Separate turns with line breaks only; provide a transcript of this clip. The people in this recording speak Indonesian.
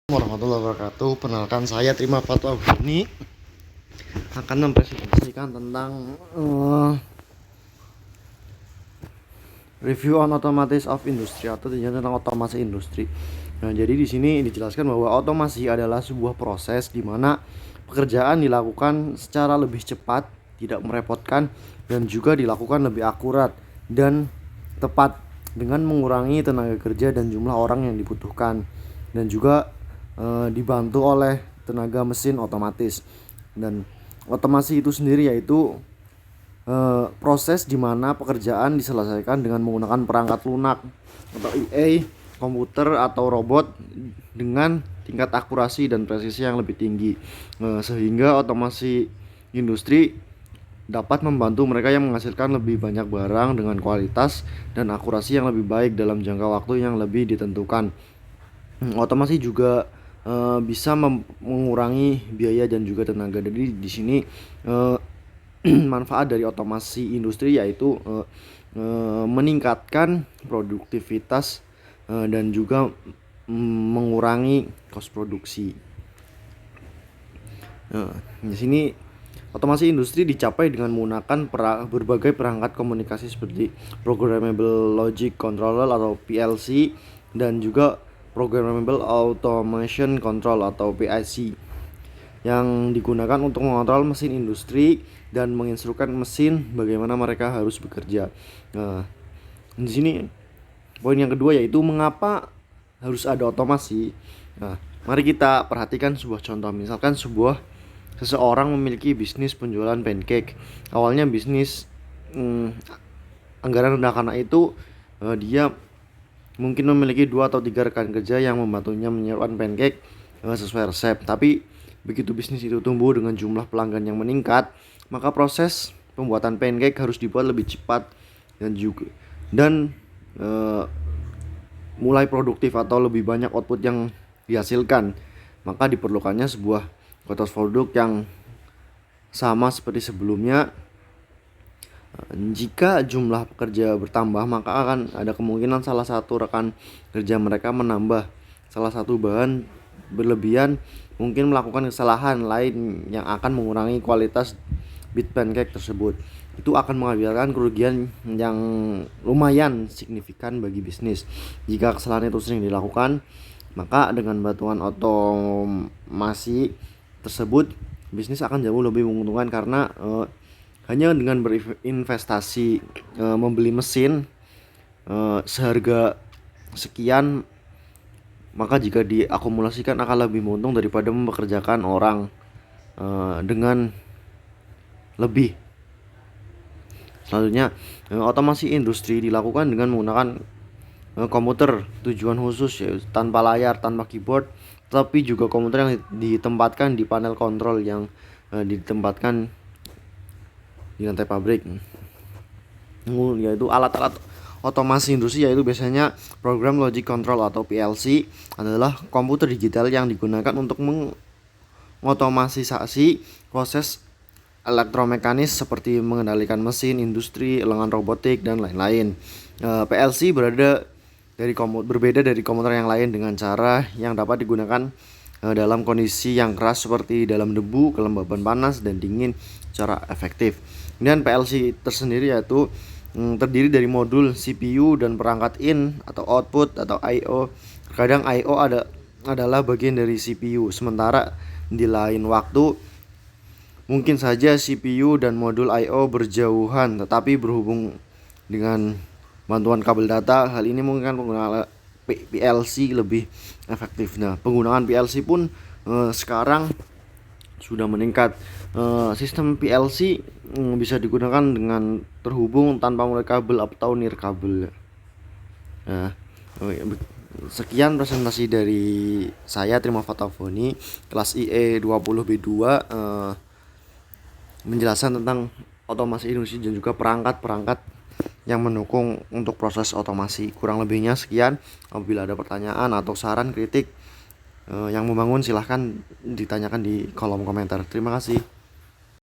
Warahmatullahi wabarakatuh. Perkenalkan, saya Trima Fatwa ini akan mempresentasikan tentang review on automatis of industry atau tentang otomasi industri. Nah, jadi di sini dijelaskan bahwa otomasi adalah sebuah proses di mana pekerjaan dilakukan secara lebih cepat, tidak merepotkan, dan juga dilakukan lebih akurat dan tepat dengan mengurangi tenaga kerja dan jumlah orang yang dibutuhkan, dan juga dibantu oleh tenaga mesin otomatis. Dan otomasi itu sendiri yaitu proses di mana pekerjaan diselesaikan dengan menggunakan perangkat lunak atau EA, komputer atau robot dengan tingkat akurasi dan presisi yang lebih tinggi, sehingga otomasi industri dapat membantu mereka yang menghasilkan lebih banyak barang dengan kualitas dan akurasi yang lebih baik dalam jangka waktu yang lebih ditentukan. Otomasi juga bisa mengurangi biaya dan juga tenaga. Jadi di sini manfaat dari otomasi industri yaitu meningkatkan produktivitas dan juga mengurangi kos produksi. Di sini otomasi industri dicapai dengan menggunakan berbagai perangkat komunikasi seperti Programmable Logic Controller atau PLC dan juga Programmable Automation Control atau PIC yang digunakan untuk mengontrol mesin industri dan menginstruksikan mesin bagaimana mereka harus bekerja. Nah, di sini poin yang kedua yaitu mengapa harus ada otomasi. Nah, mari kita perhatikan sebuah contoh. Misalkan seseorang memiliki bisnis penjualan pancake. Awalnya bisnis anggaran rendah, karena itu dia mungkin memiliki 2 atau 3 rekan kerja yang membantunya menyiapkan pancake sesuai resep. Tapi begitu bisnis itu tumbuh dengan jumlah pelanggan yang meningkat, maka proses pembuatan pancake harus dibuat lebih cepat dan mulai produktif atau lebih banyak output yang dihasilkan. Maka diperlukannya sebuah kualitas produk yang sama seperti sebelumnya. Jika jumlah pekerja bertambah, maka akan ada kemungkinan salah satu rekan kerja mereka menambah salah satu bahan berlebihan, mungkin melakukan kesalahan lain yang akan mengurangi kualitas bit pancake tersebut. Itu akan mengakibatkan kerugian yang lumayan signifikan bagi bisnis. Jika kesalahan itu sering dilakukan, maka dengan bantuan otomasi tersebut bisnis akan jauh lebih menguntungkan, karena hanya dengan berinvestasi membeli mesin seharga sekian, maka jika diakumulasikan akan lebih untung daripada mempekerjakan orang dengan lebih. Selanjutnya, otomasi industri dilakukan dengan menggunakan komputer tujuan khusus, yaitu tanpa layar, tanpa keyboard, tapi juga komputer yang ditempatkan di panel kontrol yang ditempatkan di lantai pabrik. Yaitu alat-alat otomasi industri yaitu biasanya Program Logic Control atau PLC adalah komputer digital yang digunakan untuk mengotomatisasi proses elektromekanis seperti mengendalikan mesin industri, elemen robotik, dan lain-lain. PLC berbeda dari komputer yang lain dengan cara yang dapat digunakan dalam kondisi yang keras seperti dalam debu, kelembaban panas, dan dingin secara efektif. Dan PLC tersendiri yaitu terdiri dari modul CPU dan perangkat in atau output atau I/O. Kadang I/O adalah bagian dari CPU, sementara di lain waktu mungkin saja CPU dan modul I/O berjauhan tetapi berhubung dengan bantuan kabel data. Hal ini mungkin penggunaan PLC lebih efektif. Nah, penggunaan PLC pun sekarang sudah meningkat. Sistem PLC bisa digunakan dengan terhubung tanpa melalui kabel atau nirkabel. Nah, sekian presentasi dari saya, Trima Fatafoni, kelas IE 20B2, menjelaskan tentang otomasi industri dan juga perangkat-perangkat yang mendukung untuk proses otomasi. Kurang lebihnya sekian. Apabila ada pertanyaan atau saran kritik yang membangun, silahkan ditanyakan di kolom komentar. Terima kasih.